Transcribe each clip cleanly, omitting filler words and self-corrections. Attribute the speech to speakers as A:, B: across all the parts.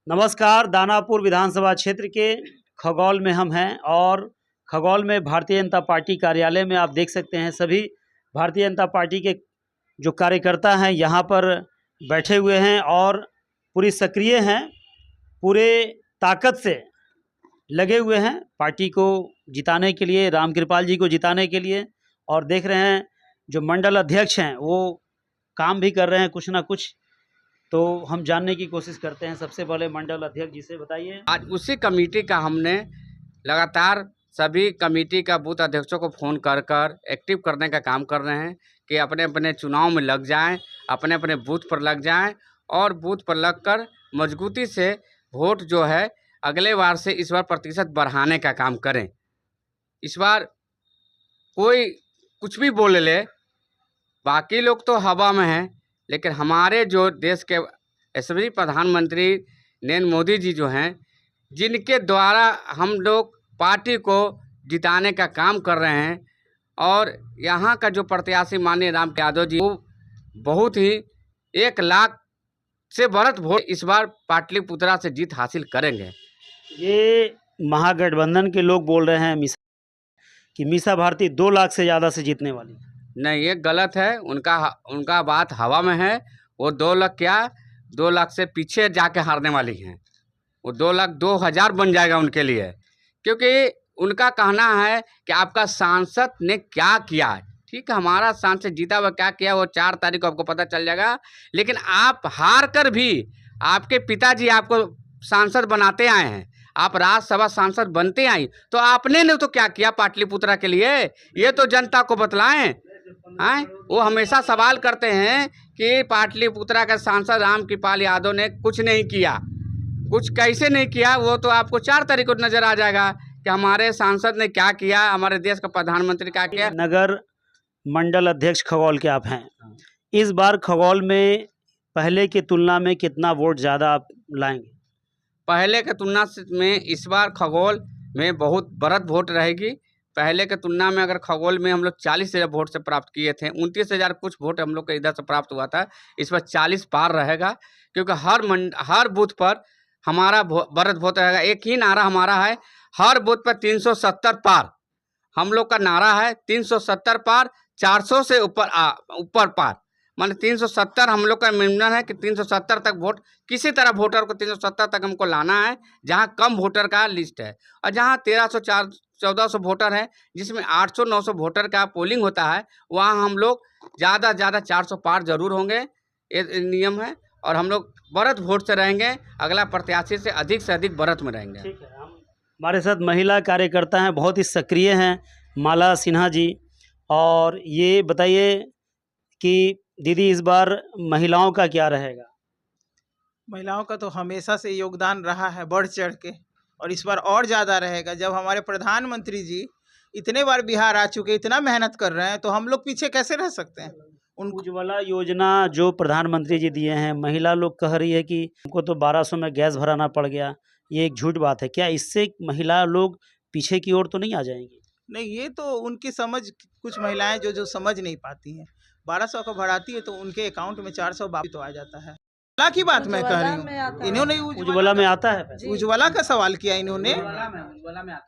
A: नमस्कार। दानापुर विधानसभा क्षेत्र के खगौल में हम हैं और खगौल में भारतीय जनता पार्टी कार्यालय में आप देख सकते हैं सभी भारतीय जनता पार्टी के जो कार्यकर्ता हैं यहाँ पर बैठे हुए हैं और पूरी सक्रिय हैं, पूरे ताकत से लगे हुए हैं पार्टी को जिताने के लिए, रामकृपाल जी को जिताने के लिए। और देख रहे हैं जो मंडल अध्यक्ष हैं वो काम भी कर रहे हैं कुछ ना कुछ, तो हम जानने की कोशिश करते हैं। सबसे पहले मंडल अध्यक्ष जी से बताइए।
B: आज उसी कमेटी का हमने लगातार सभी कमेटी का बूथ अध्यक्षों को फ़ोन कर कर एक्टिव करने का काम कर रहे हैं कि अपने अपने चुनाव में लग जाएं, अपने अपने बूथ पर लग जाएं और बूथ पर लगकर मजबूती से वोट जो है अगले बार से इस बार प्रतिशत बढ़ाने का काम करें। इस बार कोई कुछ भी बोल ले, बाकी लोग तो हवा में हैं, लेकिन हमारे जो देश के यशस्वी प्रधानमंत्री नरेंद्र मोदी जी जो हैं, जिनके द्वारा हम लोग पार्टी को जिताने का काम कर रहे हैं और यहाँ का जो प्रत्याशी माननीय राम यादव जी, वो बहुत ही 1 लाख से बढ़त वोट इस बार पाटलिपुत्रा से जीत हासिल करेंगे।
A: ये महागठबंधन के लोग बोल रहे हैं कि मीसा भारती 2 लाख से ज़्यादा से जीतने वाली।
B: नहीं, ये गलत है। उनका बात हवा में है। वो 2 लाख क्या, 2 लाख से पीछे जाके हारने वाली हैं। वो 2 लाख 2,000 बन जाएगा उनके लिए, क्योंकि उनका कहना है कि आपका सांसद ने क्या किया है। ठीक है, हमारा सांसद जीता हुआ क्या किया वो 4 तारीख को आपको पता चल जाएगा। लेकिन आप हार कर भी आपके पिताजी आपको सांसद बनाते आए हैं, आप राज्यसभा सांसद बनते आई, तो आपने ने तो क्या किया पाटलिपुत्रा के लिए, ये तो जनता को बतलाएं। वो हमेशा सवाल करते हैं कि पाटलिपुत्रा का सांसद रामकृपाल यादव ने कुछ नहीं किया, कुछ कैसे नहीं किया, वो तो आपको 4 तारीख को नजर आ जाएगा कि हमारे सांसद ने क्या किया, हमारे देश का प्रधानमंत्री क्या किया।
A: नगर मंडल अध्यक्ष खगौल के आप हैं, इस बार खगौल में पहले की तुलना में कितना वोट ज़्यादा आप लाएंगे?
B: पहले के तुलना में इस बार खगौल में बहुत बढ़त वोट रहेगी। पहले के तुलना में अगर खगौल में हम लोग 40,000 वोट से प्राप्त किए थे, 29,000 कुछ वोट हम लोग को इधर से प्राप्त हुआ था, इस बार 40 पार रहेगा, क्योंकि हर बूथ पर हमारा बढ़त वोट रहेगा। एक ही नारा हमारा है, हर बूथ पर 370 पार। हम लोग का नारा है 370 पार, 400 से ऊपर पार, मान 370 हम लोग का मिनिमम है कि 370 तक वोट, किसी तरह वोटर को 370 तक हमको लाना है, जहां कम वोटर का लिस्ट है। और जहां 1300-1400 वोटर है, जिसमें 800-900 वोटर का पोलिंग होता है, वहां हम लोग ज़्यादा से ज़्यादा 400 पार जरूर होंगे, ये नियम है। और हम लोग बढ़त वोट से रहेंगे, अगला प्रत्याशी से अधिक बढ़त में रहेंगे।
A: ठीक है, हमारे साथ महिला कार्यकर्ता हैं, बहुत ही सक्रिय हैं, माला सिन्हा जी। और ये बताइए कि दीदी इस बार महिलाओं का क्या रहेगा?
C: महिलाओं का तो हमेशा से योगदान रहा है बढ़ चढ़ के, और इस बार और ज़्यादा रहेगा। जब हमारे प्रधानमंत्री जी इतने बार बिहार आ चुके, इतना मेहनत कर रहे हैं, तो हम लोग पीछे कैसे रह सकते हैं।
A: उज्ज्वला योजना जो प्रधानमंत्री जी दिए हैं, महिला लोग कह रही है कि उनको तो 1200 में गैस भराना पड़ गया, ये एक झूठ बात है क्या? इससे महिला लोग पीछे की ओर तो नहीं आ जाएंगी?
C: नहीं, ये तो उनकी समझ, कुछ महिलाएं जो समझ नहीं पाती हैं। 1200 का बढ़ाती है तो उनके अकाउंट में 400 वापस तो आ जाता है। उज्ज्वला की बात मैं कह रही हूँ, इन्होंने
A: उज्ज्वला में आता है,
C: उज्ज्वला का सवाल किया इन्होंने,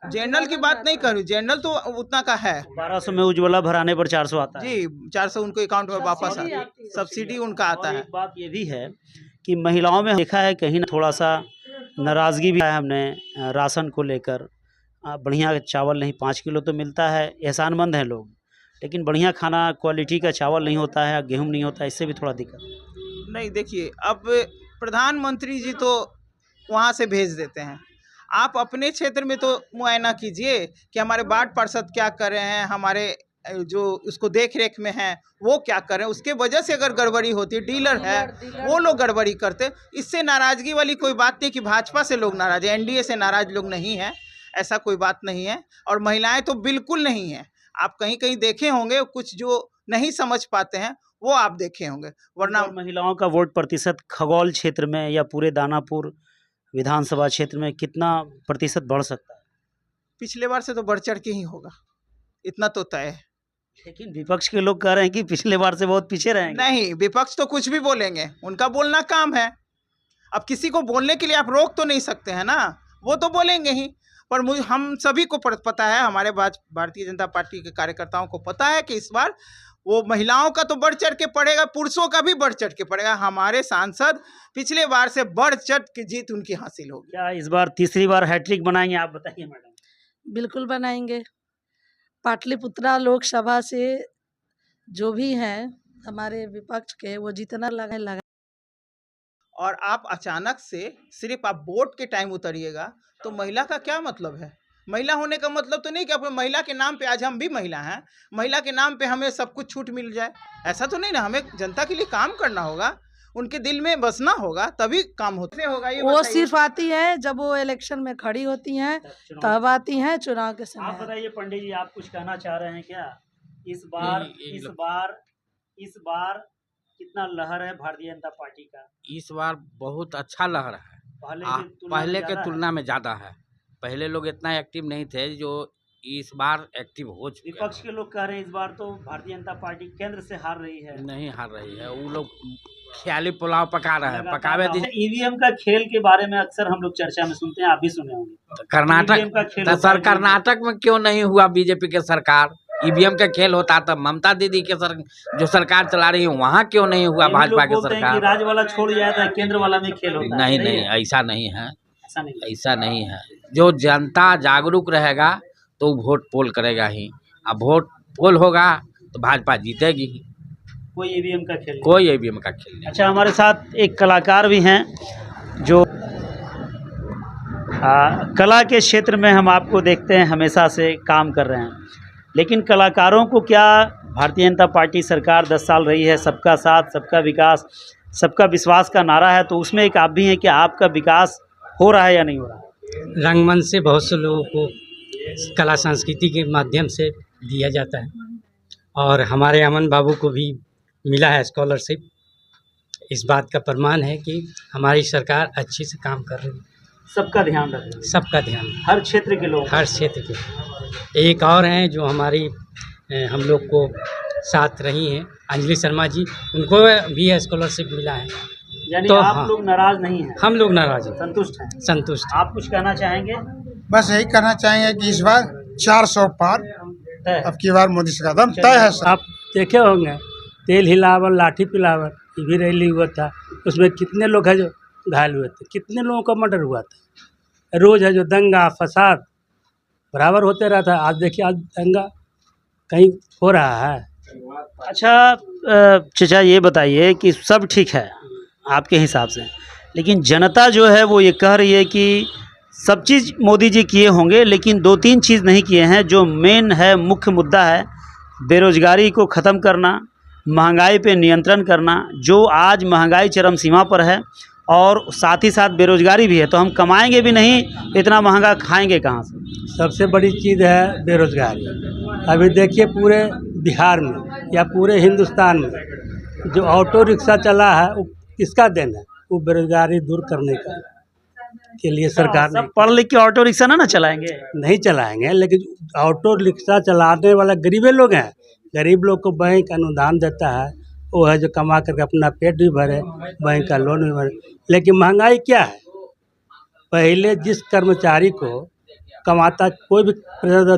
C: जनरल की बात नहीं कर रही। जनरल तो उतना का है,
A: 1200 में उज्ज्वला भराने पर 400 आता है
C: जी, 400 उनको अकाउंट में वापस आता है, सब्सिडी उनका आता है।
A: एक बात ये भी है कि महिलाओं में देखा है कहीं ना थोड़ा सा नाराज़गी भी है हमने राशन को लेकर। बढ़िया चावल नहीं, 5 किलो तो मिलता है, एहसानमंद हैं लोग, लेकिन बढ़िया खाना क्वालिटी का चावल नहीं होता है, गेहूं नहीं होता है, इससे भी थोड़ा दिक्कत।
C: नहीं, देखिए, अब प्रधानमंत्री जी तो वहाँ से भेज देते हैं, आप अपने क्षेत्र में तो मुआयना कीजिए कि हमारे वार्ड पार्षद क्या कर रहे हैं, हमारे जो उसको देख रेख में हैं वो क्या कर रहे हैं। उसके वजह से अगर गड़बड़ी होती है, डीलर है वो लोग गड़बड़ी करते, इससे नाराज़गी वाली कोई बात नहीं कि भाजपा से लोग नाराज है, एनडीए से नाराज लोग नहीं हैं, ऐसा कोई बात नहीं है। और महिलाएं तो बिल्कुल नहीं हैं। आप कहीं कहीं देखे होंगे, कुछ जो नहीं समझ पाते हैं वो आप देखे होंगे, वरना
A: महिलाओं का वोट प्रतिशत खगौल क्षेत्र में या पूरे दानापुर विधानसभा क्षेत्र में कितना प्रतिशत बढ़ सकता है?
C: पिछले बार से तो बढ़ चढ़ के ही होगा, इतना तो तय है।
A: लेकिन विपक्ष के लोग कह रहे हैं कि पिछले बार से बहुत पीछे रहेंगे।
C: नहीं, विपक्ष तो कुछ भी बोलेंगे, उनका बोलना काम है। अब किसी को बोलने के लिए आप रोक तो नहीं सकते हैं ना, वो तो बोलेंगे ही। पर मुझे हम सभी को पता है, हमारे भारतीय जनता पार्टी के कार्यकर्ताओं को पता है कि इस बार वो महिलाओं का तो बढ़ चढ़ के पड़ेगा, पुरुषों का भी बढ़ चढ़ के पड़ेगा। हमारे सांसद पिछले बार से बढ़ चढ़ के जीत उनकी हासिल होगी।
A: क्या इस बार तीसरी बार हैट्रिक बनाएंगे? आप बताइए मैडम।
D: बिल्कुल बनाएंगे। पाटलिपुत्रा लोकसभा से जो भी हैं हमारे विपक्ष के, वो जितना लगा
C: और आप अचानक से सिर्फ आप वोट के टाइम उतरिएगा तो महिला का क्या मतलब है? महिला होने का मतलब तो नहीं कि अपने महिला के नाम पे, आज हम भी महिला हैं, महिला के नाम पे हमें सब कुछ छूट मिल जाए, ऐसा तो नहीं ना। हमें जनता के लिए काम करना होगा, उनके दिल में बसना होगा, तभी काम होते होगा। ये
D: वो सिर्फ आती है जब वो इलेक्शन में खड़ी होती हैं, तब आती हैं चुनाव के
A: आप
D: समय।
A: बताइए पंडित जी, आप कुछ कहना चाह रहे हैं क्या? इस बार कितना लहर है भारतीय जनता पार्टी का?
B: इस बार बहुत अच्छा लग रहा है, पहले के तुलना में ज़्यादा है। पहले लोग इतना एक्टिव नहीं थे जो इस बार एक्टिव हो चुके हैं।
A: विपक्ष के लोग कह रहे हैं इस बार तो भारतीय जनता पार्टी केंद्र से हार रही है।
B: नहीं हार रही है, वो लोग ख्याली पुलाव पका रहे हैं, पकावे दीजिए।
A: ईवीएम का खेल के बारे में अक्सर हम लोग चर्चा में सुनते हैं, आप भी सुने होंगे।
B: कर्नाटक कर्नाटक में क्यों नहीं हुआ बीजेपी के सरकार? ईवीएम का खेल होता तो ममता दीदी के जो सरकार चला रही है वहाँ क्यों नहीं हुआ भाजपा की सरकार?
A: राज्य वाला छोड़ जाता है, केंद्र वाला में खेल होता है।
B: नहीं, ऐसा नहीं है, ऐसा नहीं है। जो जनता जागरूक रहेगा तो वोट पोल करेगा ही, अब वोट पोल होगा तो भाजपा जीतेगी।
A: कोई ईवीएम का खेल नहीं। अच्छा, हमारे साथ एक कलाकार भी हैं जो कला के क्षेत्र में हम आपको देखते हैं हमेशा से काम कर रहे हैं, लेकिन कलाकारों को क्या भारतीय जनता पार्टी सरकार 10 साल रही है, सबका साथ, सबका विकास, सबका विश्वास का नारा है, तो उसमें एक आप भी हैं कि आपका विकास हो रहा है या नहीं हो रहा है?
E: रंगमंच से बहुत से लोगों को कला संस्कृति के माध्यम से दिया जाता है, और हमारे अमन बाबू को भी मिला है स्कॉलरशिप। इस बात का प्रमाण है कि हमारी सरकार अच्छे से काम कर रही है।
A: सबका ध्यान रख रही है,
E: सबका ध्यान,
A: हर क्षेत्र के लोग,
E: हर क्षेत्र के। एक और हैं जो हमारी हम लोग को साथ रही हैं, अंजलि शर्मा जी, उनको भी स्कॉलरशिप मिला है।
A: यानी
E: तो
A: आप
E: हाँ,
A: लोग नाराज नहीं हैं?
E: हम लोग नाराज हैं,
A: संतुष्ट हैं?
E: संतुष्ट।
A: आप कुछ कहना चाहेंगे?
F: बस यही कहना चाहेंगे कि इस बार 400 पार, अब की बार मोदी का कदम तय है।
G: आप देखे होंगे तेल हिलावर लाठी पिलावर, ये भी रैली हुआ था, उसमें कितने लोग हैं जो घायल हुए थे, कितने लोगों का मर्डर हुआ था। रोज़ है जो दंगा फसाद बराबर होते रहता है। आज देखिए, आज दंगा कहीं हो रहा है।
A: अच्छा चाचा, ये बताइए कि सब ठीक है आपके हिसाब से, लेकिन जनता जो है वो ये कह रही है कि सब चीज़ मोदी जी किए होंगे, लेकिन 2-3 चीज़ नहीं किए हैं जो मेन है, मुख्य मुद्दा है। बेरोजगारी को ख़त्म करना, महंगाई पे नियंत्रण करना, जो आज महंगाई चरम सीमा पर है, और साथ ही साथ बेरोजगारी भी है, तो हम कमाएंगे भी नहीं, इतना महंगा खाएंगे कहाँ से?
G: सबसे बड़ी चीज़ है बेरोजगारी। अभी देखिए पूरे बिहार में या पूरे हिंदुस्तान में जो ऑटो रिक्शा चला है वो किसका देन है? वो बेरोजगारी दूर करने का के लिए सरकार ने।
A: पढ़ लिख के ऑटो रिक्शा ना चलाएंगे?
G: नहीं चलाएंगे, लेकिन ऑटो रिक्शा चलाने वाला गरीबे लोग हैं। गरीब लोग को बैंक अनुदान देता है, वो है जो कमा करके अपना पेट भी भरे, बैंक का लोन भी भरे। लेकिन महंगाई क्या है? पहले जिस कर्मचारी को कमाता कोई भी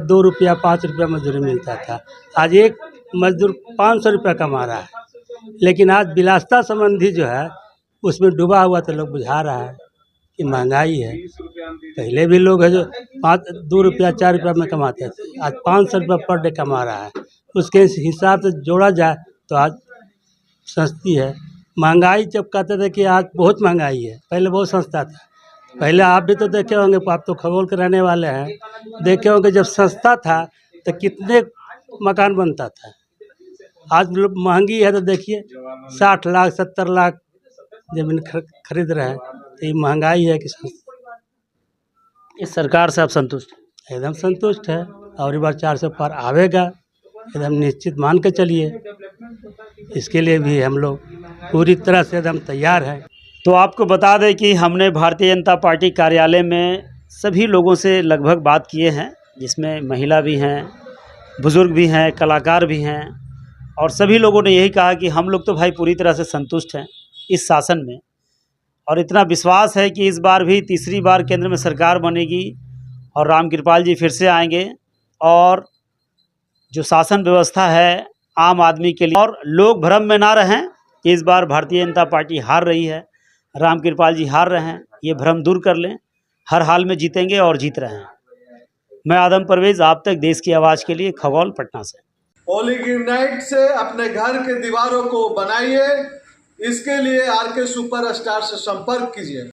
G: 2 रुपया 5 रुपया मजदूरी मिलता था, आज एक मजदूर 500 रुपया कमा रहा है। लेकिन आज विलासिता संबंधी जो है उसमें डूबा हुआ, तो लोग बुझा रहा है कि महंगाई है। पहले भी लोग है जो 2 रुपया 4 रुपया में कमाते थे, आज 500 रुपया पर डे कमा रहा है। उसके हिसाब से जोड़ा जाए तो आज सस्ती है। महंगाई जब कहते थे कि आज बहुत महंगाई है, पहले बहुत सस्ता था। पहले आप भी तो देखे होंगे, आप तो खगोल के रहने वाले हैं, देखे होंगे जब सस्ता था तो कितने मकान बनता था। आज महंगी है तो देखिए 60 लाख 70 लाख जमीन खरीद रहे हैं। तो ये महंगाई है कि
A: इस सरकार से आप संतुष्ट?
G: एकदम संतुष्ट है, और इस बार 400 पार आवेगा, एकदम निश्चित मान के चलिए। इसके लिए भी हम लोग पूरी तरह से एकदम तैयार हैं।
A: तो आपको बता दें कि हमने भारतीय जनता पार्टी कार्यालय में सभी लोगों से लगभग बात किए हैं, जिसमें महिला भी हैं, बुज़ुर्ग भी हैं, कलाकार भी हैं, और सभी लोगों ने यही कहा कि हम लोग तो भाई पूरी तरह से संतुष्ट हैं इस शासन में। और इतना विश्वास है कि इस बार भी तीसरी बार केंद्र में सरकार बनेगी और रामकृपाल जी फिर से आएंगे और जो शासन व्यवस्था है आम आदमी के लिए, और लोग भ्रम में ना रहें कि इस बार भारतीय जनता पार्टी हार रही है, रामकृपाल जी हार रहे हैं, ये भ्रम दूर कर लें। हर हाल में जीतेंगे और जीत रहे हैं। मैं आदम परवेज, आप तक देश की आवाज़ के लिए, खगौल, पटना से।
H: पॉलीग्रेनाइट से अपने घर के दीवारों को बनाइए। इसके लिए आरके सुपरस्टार से संपर्क कीजिए।